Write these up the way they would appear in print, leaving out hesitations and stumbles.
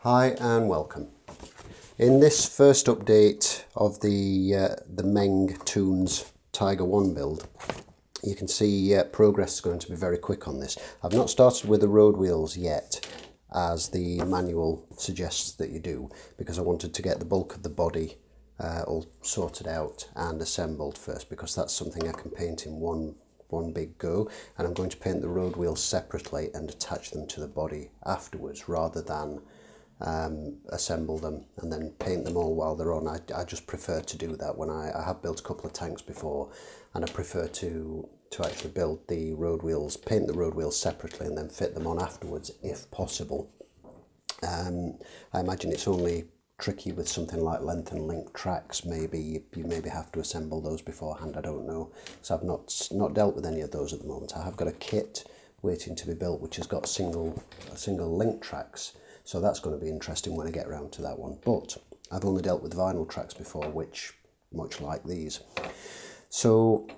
Hi and welcome. In this first update of the Meng Toons Tiger 1 build, you can see progress is going to be very quick on this. I've not started with the road wheels yet, as the manual suggests that you do, because I wanted to get the bulk of the body all sorted out and assembled first, because that's something I can paint in one big go, and I'm going to paint the road wheels separately and attach them to the body afterwards, rather than assemble them and then paint them all while they're on. I just prefer to do that when I have built a couple of tanks before, and I prefer to actually build the road wheels, paint the road wheels separately and then fit them on afterwards if possible. I imagine it's only tricky with something like length and link tracks. Maybe you maybe have to assemble those beforehand, I don't know. So I've not dealt with any of those at the moment. I have got a kit waiting to be built which has got single link tracks. So that's going to be interesting when I get around to that one. But I've only dealt with vinyl tracks before, which much like these. So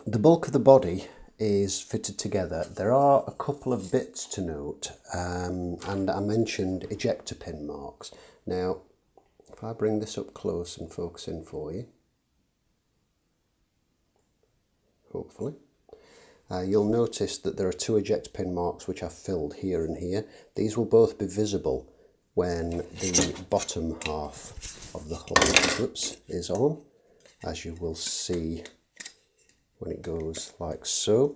the bulk of the body is fitted together. There are a couple of bits to note, and I mentioned ejector pin marks. Now, if I bring this up close and focus in for you, hopefully, you'll notice that there are two ejector pin marks which I've filled here and here. These will both be visible when the bottom half of the hull is on, as you will see when it goes like so.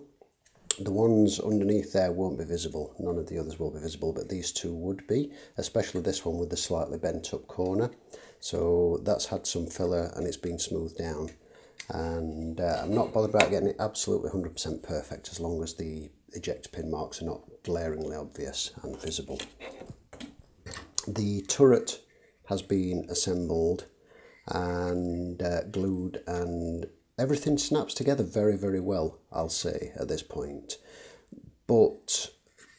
The ones underneath there won't be visible, none of the others will be visible, but these two would be, especially this one with the slightly bent up corner. So that's had some filler and it's been smoothed down. And I'm not bothered about getting it absolutely 100% perfect, as long as the ejector pin marks are not glaringly obvious and visible. The turret has been assembled and glued, and everything snaps together very, very well, I'll say, at this point. But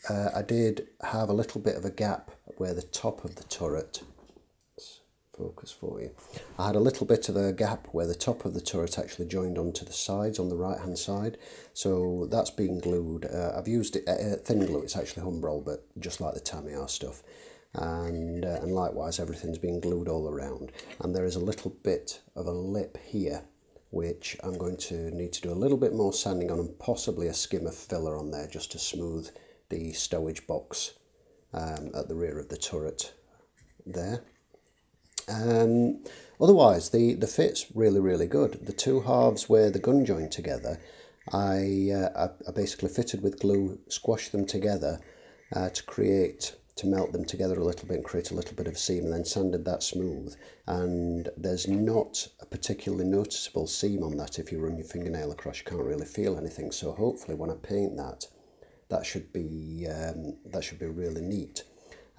I did have a little bit of a gap where the top of the turret, focus for you, I had a little bit of a gap where the top of the turret actually joined onto the sides on the right hand side, so that's been glued. I've used thin glue, it's actually Humbrol, but just like the Tamiya stuff, and likewise everything's been glued all around, and there is a little bit of a lip here which I'm going to need to do a little bit more sanding on, and possibly a skim of filler on there just to smooth the stowage box at the rear of the turret there. Otherwise, the fit's really, really good. The two halves where the gun joined together, I basically fitted with glue, squashed them together to melt them together a little bit and create a little bit of seam, and then sanded that smooth. And there's not a particularly noticeable seam on that. If you run your fingernail across, you can't really feel anything. So hopefully, when I paint that should be really neat.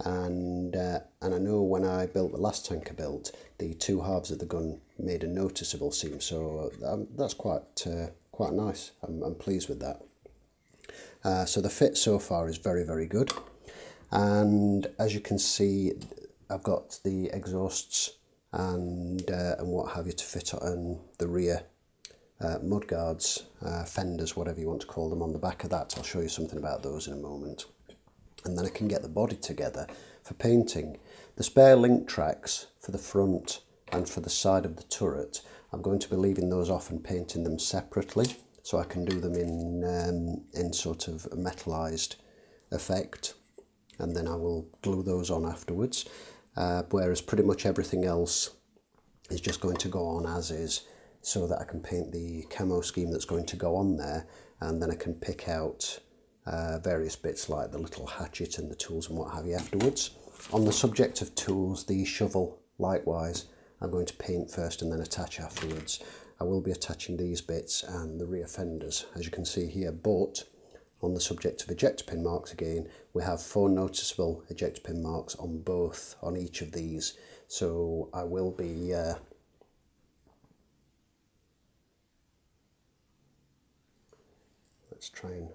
And I know when I built the last tank I built, the two halves of the gun made a noticeable seam, so that's quite nice. I'm pleased with that. So the fit so far is very, very good, and as you can see, I've got the exhausts and what have you to fit on the rear mudguards, fenders, whatever you want to call them, on the back of that. I'll show you something about those in a moment. And then I can get the body together for painting. The spare link tracks for the front and for the side of the turret, I'm going to be leaving those off and painting them separately, so I can do them in sort of a metallized effect, and then I will glue those on afterwards. Whereas pretty much everything else is just going to go on as is, so that I can paint the camo scheme that's going to go on there, and then I can pick out various bits like the little hatchet and the tools and what have you afterwards. On the subject of tools, the shovel, likewise, I'm going to paint first and then attach afterwards. I will be attaching these bits and the rear fenders, as you can see here. But on the subject of ejector pin marks again, we have 4 noticeable ejector pin marks on each of these. So I will be let's try and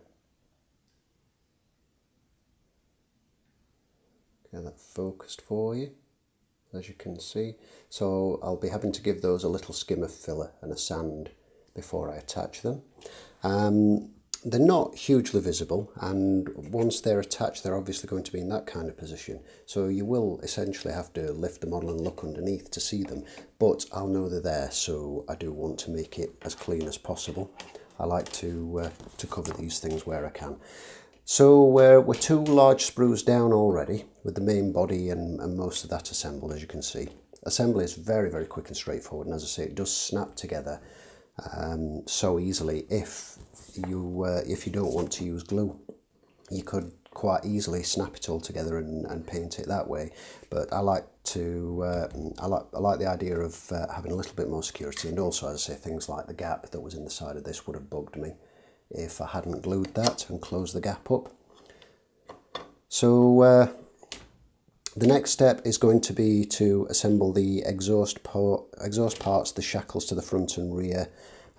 get that focused for you, as you can see. So I'll be having to give those a little skim of filler and a sand before I attach them. they're not hugely visible, and once they're attached they're obviously going to be in that kind of position, so you will essentially have to lift the model and look underneath to see them, but I'll know they're there, so I do want to make it as clean as possible. I like to cover these things where I can. So we're 2 large sprues down already with the main body and most of that assembled, as you can see. Assembly is very, very quick and straightforward, and as I say, it does snap together so easily. If you don't want to use glue, you could quite easily snap it all together and paint it that way. But I like the idea of having a little bit more security, and also, as I say, things like the gap that was in the side of this would have bugged me if I hadn't glued that and closed the gap up. So the next step is going to be to assemble the exhaust parts, the shackles to the front and rear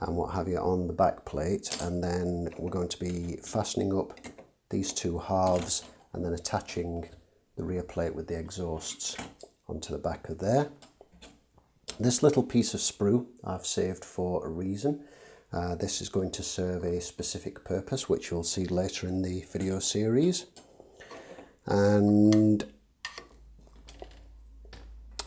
and what have you on the back plate, and then we're going to be fastening up these 2 halves and then attaching the rear plate with the exhausts onto the back of there. This little piece of sprue I've saved for a reason. This is going to serve a specific purpose, which you'll see later in the video series. And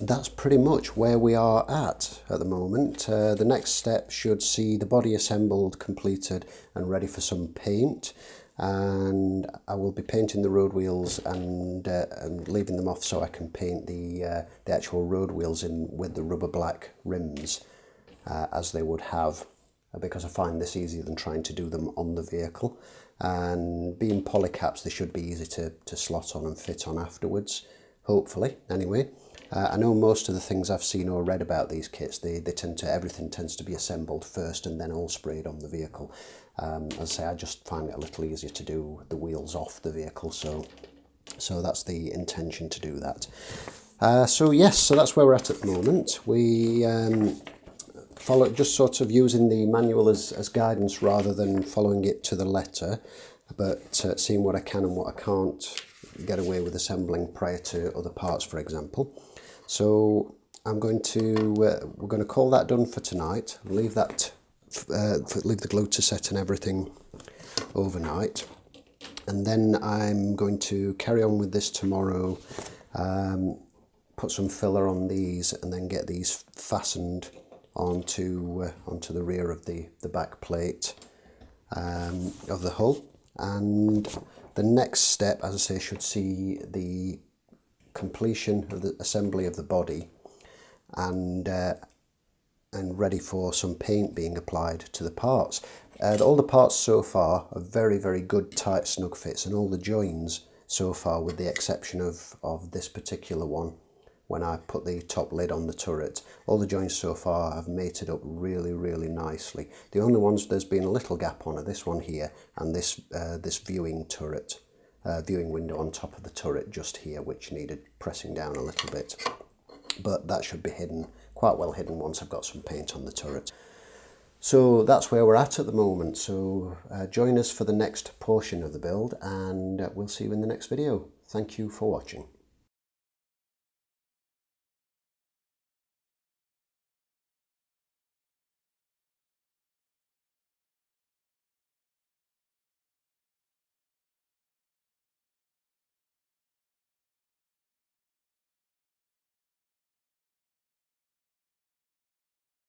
that's pretty much where we are at the moment. The next step should see the body assembled, completed and ready for some paint. And I will be painting the road wheels and leaving them off so I can paint the actual road wheels in with the rubber black rims as they would have, because I find this easier than trying to do them on the vehicle. And being polycaps, they should be easy to slot on and fit on afterwards, hopefully, anyway. I know most of the things I've seen or read about these kits, everything tends to be assembled first and then all sprayed on the vehicle. As I say, I just find it a little easier to do the wheels off the vehicle, so that's the intention, to do that. So yes, so that's where we're at the moment. We follow just sort of using the manual as guidance rather than following it to the letter, but seeing what I can and what I can't get away with assembling prior to other parts, for example. So we're going to call that done for tonight. Leave that leave the glue to set and everything overnight, and then I'm going to carry on with this tomorrow, put some filler on these and then get these fastened onto the rear of the back plate of the hull. And the next step, as I say, should see the completion of the assembly of the body and ready for some paint being applied to the parts. All the parts so far are very, very good, tight, snug fits, and all the joins so far, with the exception of this particular one, when I put the top lid on the turret, all the joins so far have mated up really, really nicely. The only ones there's been a little gap on are this one here and this viewing window on top of the turret just here, which needed pressing down a little bit. But that should be hidden, quite well hidden, once I've got some paint on the turret. So that's where we're at the moment. So join us for the next portion of the build, and we'll see you in the next video. Thank you for watching.